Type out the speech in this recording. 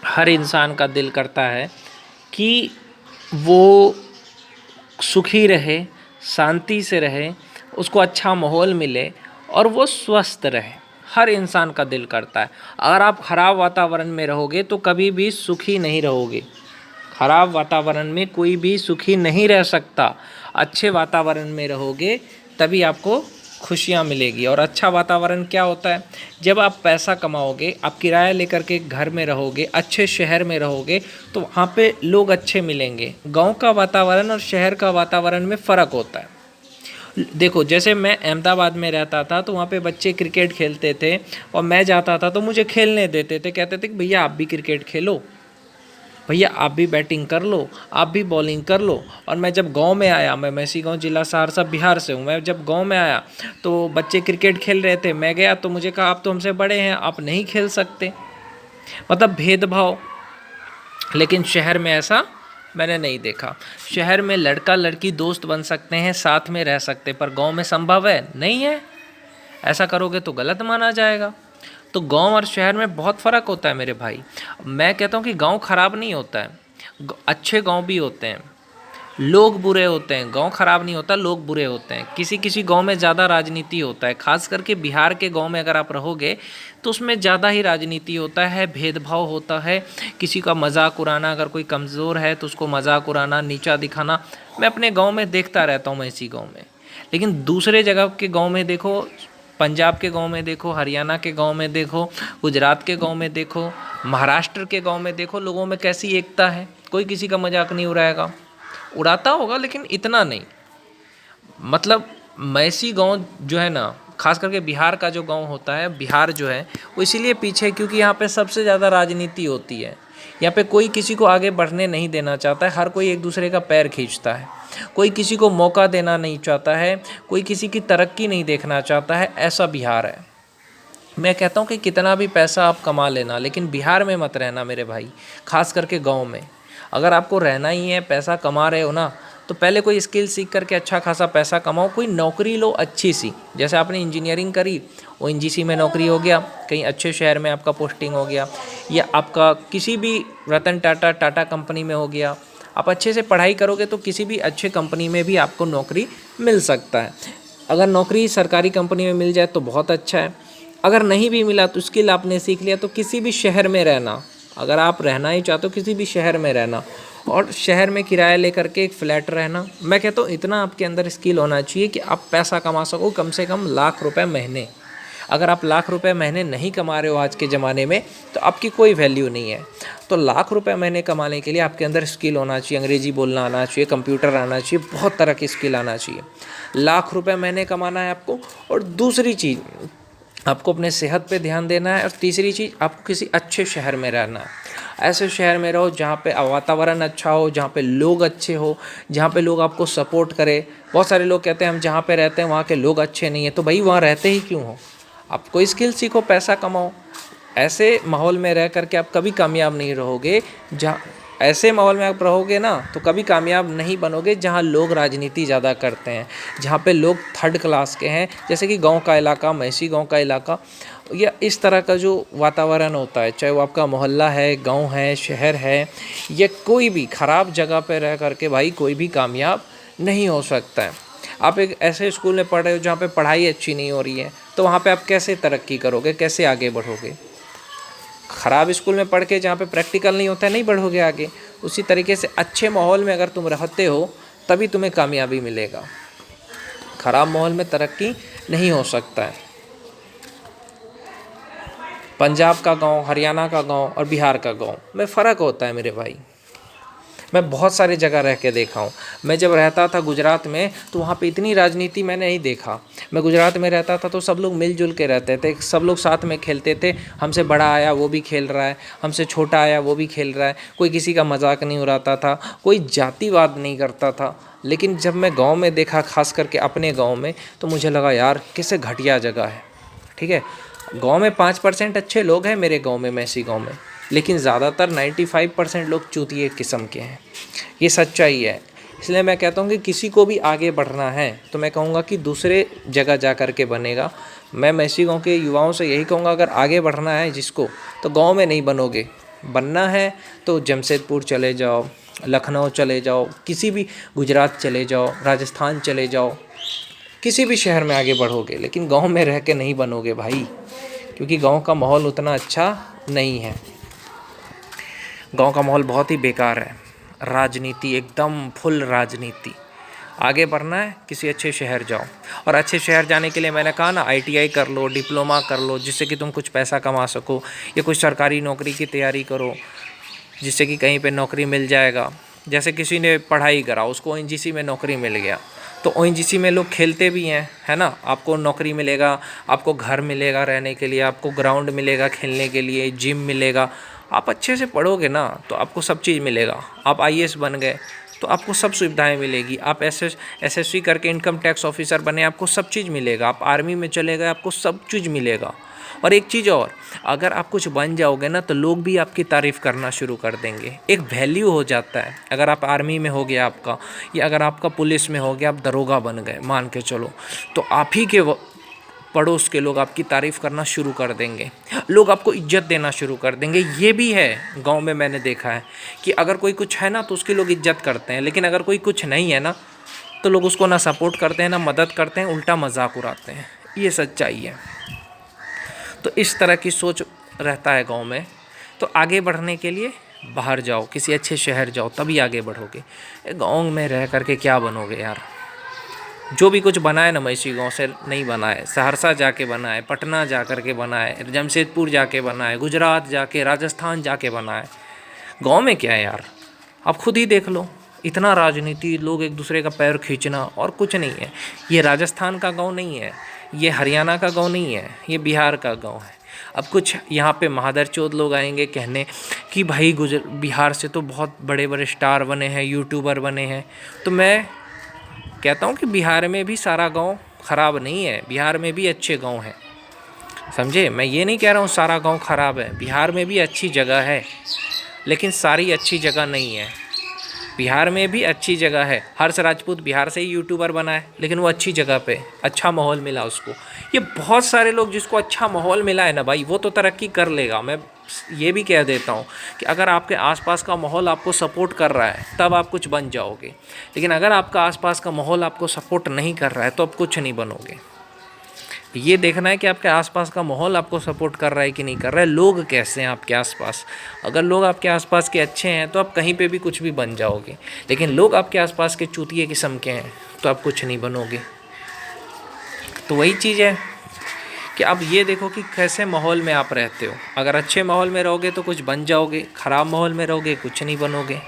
हर इंसान का दिल करता है कि वो सुखी रहे, शांति से रहे, उसको अच्छा माहौल मिले और वो स्वस्थ रहे। हर इंसान का दिल करता है। अगर आप खराब वातावरण में रहोगे तो कभी भी सुखी नहीं रहोगे। खराब वातावरण में कोई भी सुखी नहीं रह सकता। अच्छे वातावरण में रहोगे तभी आपको खुशियाँ मिलेगी। और अच्छा वातावरण क्या होता है? जब आप पैसा कमाओगे, आप किराया लेकर के घर में रहोगे, अच्छे शहर में रहोगे, तो वहाँ पे लोग अच्छे मिलेंगे। गांव का वातावरण और शहर का वातावरण में फ़र्क होता है। देखो, जैसे मैं अहमदाबाद में रहता था तो वहाँ पे बच्चे क्रिकेट खेलते थे और मैं जाता था तो मुझे खेलने देते थे। कहते थे कि भैया आप भी क्रिकेट खेलो, भैया आप भी बैटिंग कर लो, आप भी बॉलिंग कर लो। और मैं जब गांव में आया, मैं मैसी गांव, जिला सहरसा, बिहार से हूँ, मैं जब गांव में आया तो बच्चे क्रिकेट खेल रहे थे, मैं गया तो मुझे कहा आप तो हमसे बड़े हैं, आप नहीं खेल सकते। मतलब भेदभाव। लेकिन शहर में ऐसा मैंने नहीं देखा। शहर में लड़का लड़की दोस्त बन सकते हैं, साथ में रह सकते, पर गांव में संभव है नहीं है। ऐसा करोगे तो गलत माना जाएगा। तो गांव और शहर में बहुत फ़र्क होता है मेरे भाई। मैं कहता हूँ कि गांव ख़राब नहीं होता है, अच्छे गांव भी होते हैं। लोग बुरे होते हैं, गांव ख़राब नहीं होता, लोग बुरे होते हैं। किसी किसी गांव में ज़्यादा राजनीति होता है, खास करके बिहार के गांव में अगर आप रहोगे तो उसमें ज़्यादा ही राजनीति होता है, भेदभाव होता है, किसी का मजाक उड़ाना, अगर कोई कमज़ोर है तो उसको मजाक उड़ाना, नीचा दिखाना। मैं अपने गाँव में देखता रहता हूँ, मैं इसी गाँव में। लेकिन दूसरे जगह के गाँव में देखो, पंजाब के गांव में देखो, हरियाणा के गांव में देखो, गुजरात के गांव में देखो, महाराष्ट्र के गांव में देखो, लोगों में कैसी एकता है। कोई किसी का मजाक नहीं उड़ाएगा, उड़ाता होगा लेकिन इतना नहीं। मतलब मैसी गांव जो है ना, खास करके बिहार का जो गांव होता है, बिहार जो है वो इसीलिए पीछे क्योंकि यहाँ पे सबसे ज़्यादा राजनीति होती है। यहाँ पे कोई किसी को आगे बढ़ने नहीं देना चाहता है, हर कोई एक दूसरे का पैर खींचता है, कोई किसी को मौका देना नहीं चाहता है, कोई किसी की तरक्की नहीं देखना चाहता है। ऐसा बिहार है। मैं कहता हूँ कि कितना भी पैसा आप कमा लेना, लेकिन बिहार में मत रहना मेरे भाई, खास करके गांव में। अगर आपको रहना ही है, पैसा कमा रहे हो ना, तो पहले कोई स्किल सीख करके अच्छा खासा पैसा कमाओ, कोई नौकरी लो अच्छी सी। जैसे आपने इंजीनियरिंग करी, वो एनजीसी में नौकरी हो गया, कहीं अच्छे शहर में आपका पोस्टिंग हो गया, या आपका किसी भी रतन टाटा टाटा कंपनी में हो गया। आप अच्छे से पढ़ाई करोगे तो किसी भी अच्छे कंपनी में भी आपको नौकरी मिल सकता है। अगर नौकरी सरकारी कंपनी में मिल जाए तो बहुत अच्छा है। अगर नहीं भी मिला तो स्किल आपने सीख लिया, तो किसी भी शहर में रहना, अगर आप रहना ही चाहते हो किसी भी शहर में रहना, और शहर में किराया लेकर के एक फ़्लैट रहना, मैं कहता हूँ इतना आपके अंदर स्किल होना चाहिए कि आप पैसा कमा सको कम से कम ₹1,00,000 महीने। अगर आप ₹1,00,000 महीने नहीं कमा रहे हो आज के ज़माने में, तो आपकी कोई वैल्यू नहीं है। तो ₹1,00,000 महीने कमाने के लिए आपके अंदर स्किल होना चाहिए, अंग्रेज़ी बोलना आना चाहिए, कंप्यूटर आना चाहिए, बहुत तरह की स्किल आना चाहिए। ₹1,00,000 महीने कमाना है आपको। और दूसरी चीज़, आपको अपने सेहत पे ध्यान देना है। और तीसरी चीज़, आपको किसी अच्छे शहर में रहना है। ऐसे शहर में रहो जहाँ पे वातावरण अच्छा हो, जहाँ पे लोग अच्छे हो, जहाँ पे लोग आपको सपोर्ट करें। बहुत सारे लोग कहते हैं हम जहाँ पे रहते हैं वहाँ के लोग अच्छे नहीं हैं, तो भाई वहाँ रहते ही क्यों हो? आप कोई स्किल सीखो, पैसा कमाओ। ऐसे माहौल में रह करके आप कभी कामयाब नहीं रहोगे। जहाँ ऐसे माहौल में आप रहोगे ना तो कभी कामयाब नहीं बनोगे जहाँ लोग राजनीति ज़्यादा करते हैं, जहाँ पे लोग थर्ड क्लास के हैं, जैसे कि गांव का इलाका, मैसी गांव का इलाका, या इस तरह का जो वातावरण होता है, चाहे वो आपका मोहल्ला है, गांव है, शहर है, या कोई भी ख़राब जगह पे रह करके भाई कोई भी कामयाब नहीं हो सकता है। आप एक ऐसे स्कूल में पढ़ रहे हो जहाँ पे पढ़ाई अच्छी नहीं हो रही है, तो वहाँ पे आप कैसे तरक्की करोगे, कैसे आगे बढ़ोगे? ख़राब स्कूल में पढ़ के जहाँ पे प्रैक्टिकल नहीं होता है, नहीं बढ़ोगे आगे। उसी तरीके से अच्छे माहौल में अगर तुम रहते हो तभी तुम्हें कामयाबी मिलेगा। ख़राब माहौल में तरक्की नहीं हो सकता है। पंजाब का गांव, हरियाणा का गांव और बिहार का गांव में फ़र्क होता है मेरे भाई। मैं बहुत सारी जगह रह के देखा हूँ। मैं जब रहता था गुजरात में तो वहाँ पे इतनी राजनीति मैंने नहीं देखा। मैं गुजरात में रहता था तो सब लोग मिलजुल के रहते थे, सब लोग साथ में खेलते थे। हमसे बड़ा आया वो भी खेल रहा है, हमसे छोटा आया वो भी खेल रहा है, कोई किसी का मजाक नहीं उड़ाता था, कोई जातिवाद नहीं करता था। लेकिन जब मैं गाँव में देखा, खास करके अपने गाँव में, तो मुझे लगा यार कैसे घटिया जगह है। ठीक है, गाँव में 5% अच्छे लोग हैं मेरे गाँव में, मैसी गाँव में, लेकिन ज़्यादातर 95% लोग चूतिए किस्म के हैं। ये सच्चाई है। इसलिए मैं कहता हूँ कि किसी को भी आगे बढ़ना है तो मैं कहूँगा कि दूसरे जगह जा कर के बनेगा। मैं मैसी गांव के युवाओं से यही कहूँगा, अगर आगे बढ़ना है जिसको, तो गांव में नहीं बनोगे। बनना है तो जमशेदपुर चले जाओ, लखनऊ चले जाओ, किसी भी, गुजरात चले जाओ, राजस्थान चले जाओ, किसी भी शहर में आगे बढ़ोगे, लेकिन गांव में रह के नहीं बनोगे भाई, क्योंकि गांव का माहौल उतना अच्छा नहीं है। गांव का माहौल बहुत ही बेकार है। राजनीति एकदम फुल राजनीति। आगे बढ़ना है किसी अच्छे शहर जाओ, और अच्छे शहर जाने के लिए मैंने कहा ना, ITI कर लो, डिप्लोमा कर लो, जिससे कि तुम कुछ पैसा कमा सको, या कुछ सरकारी नौकरी की तैयारी करो जिससे कि कहीं पे नौकरी मिल जाएगा। जैसे किसी ने पढ़ाई करा, उसको ONGC में नौकरी मिल गया, तो ONGC में लोग खेलते भी हैं, है ना। आपको नौकरी मिलेगा, आपको घर मिलेगा रहने के लिए, आपको ग्राउंड मिलेगा खेलने के लिए, जिम मिलेगा। आप अच्छे से पढ़ोगे ना तो आपको सब चीज़ मिलेगा। आप IAS बन गए तो आपको सब सुविधाएं मिलेगी। आप SSC करके इनकम टैक्स ऑफिसर बने, आपको सब चीज़ मिलेगा। आप आर्मी में चले गए, आपको सब चीज़ मिलेगा। और एक चीज़ और, अगर आप कुछ बन जाओगे ना तो लोग भी आपकी तारीफ़ करना शुरू कर देंगे। एक वैल्यू हो जाता है। अगर आप आर्मी में हो गया आपका, या अगर आपका पुलिस में हो गया, आप दरोगा बन गए मान के चलो, तो आप ही के पड़ोस के लोग आपकी तारीफ़ करना शुरू कर देंगे, लोग आपको इज्जत देना शुरू कर देंगे। ये भी है गांव में, मैंने देखा है कि अगर कोई कुछ है ना तो उसकी लोग इज्जत करते हैं, लेकिन अगर कोई कुछ नहीं है ना तो लोग उसको ना सपोर्ट करते हैं, ना मदद करते हैं, उल्टा मजाक उड़ाते हैं। ये सच्चाई है। तो इस तरह की सोच रहता है गांव में। तो आगे बढ़ने के लिए बाहर जाओ, किसी अच्छे शहर जाओ, तभी आगे बढ़ोगे। गांव में रह करके क्या बनोगे यार। जो भी कुछ बनाए ना मैसी गांव से नहीं बनाए, सहरसा जाके बनाए, पटना जा कर के बनाए, जमशेदपुर जाके बनाए, गुजरात जाके, राजस्थान जाके बनाए। गांव में क्या है यार, आप खुद ही देख लो। इतना राजनीति, लोग एक दूसरे का पैर खींचना, और कुछ नहीं है। ये राजस्थान का गांव नहीं है, ये हरियाणा का गांव नहीं है, ये बिहार का गांव है। अब कुछ यहाँ पे महादरचोद लोग आएंगे कहने कि भाई बिहार से तो बहुत बड़े बड़े स्टार बने हैं, यूट्यूबर बने हैं। तो मैं कहता हूँ कि बिहार में भी सारा गांव ख़राब नहीं है, बिहार में भी अच्छे गांव हैं, समझे। मैं ये नहीं कह रहा हूँ सारा गांव ख़राब है, बिहार में भी अच्छी जगह है, लेकिन सारी अच्छी जगह नहीं है। बिहार में भी अच्छी जगह है। हर्ष राजपूत बिहार से ही यूट्यूबर बना है, लेकिन वो अच्छी जगह पे, अच्छा माहौल मिला उसको। ये बहुत सारे लोग जिसको अच्छा माहौल मिला है ना भाई, वो तो तरक्की कर लेगा। मैं ये भी कह देता हूँ कि अगर आपके आसपास का माहौल आपको सपोर्ट कर रहा है तब आप कुछ बन जाओगे, लेकिन अगर आपका आसपास का माहौल आपको सपोर्ट नहीं कर रहा है तो आप कुछ नहीं बनोगे। ये देखना है कि आपके आसपास का माहौल आपको सपोर्ट कर रहा है कि नहीं कर रहा है, लोग कैसे हैं आपके आसपास। अगर लोग आपके आसपास के अच्छे हैं तो आप कहीं पे भी कुछ भी बन जाओगे, लेकिन लोग आपके आसपास के चूतिए किस्म के हैं तो आप कुछ नहीं बनोगे। तो वही चीज़ है कि आप ये देखो कि कैसे माहौल में आप रहते हो। अगर अच्छे माहौल में रहोगे तो कुछ बन जाओगे, ख़राब माहौल में रहोगे कुछ नहीं बनोगे।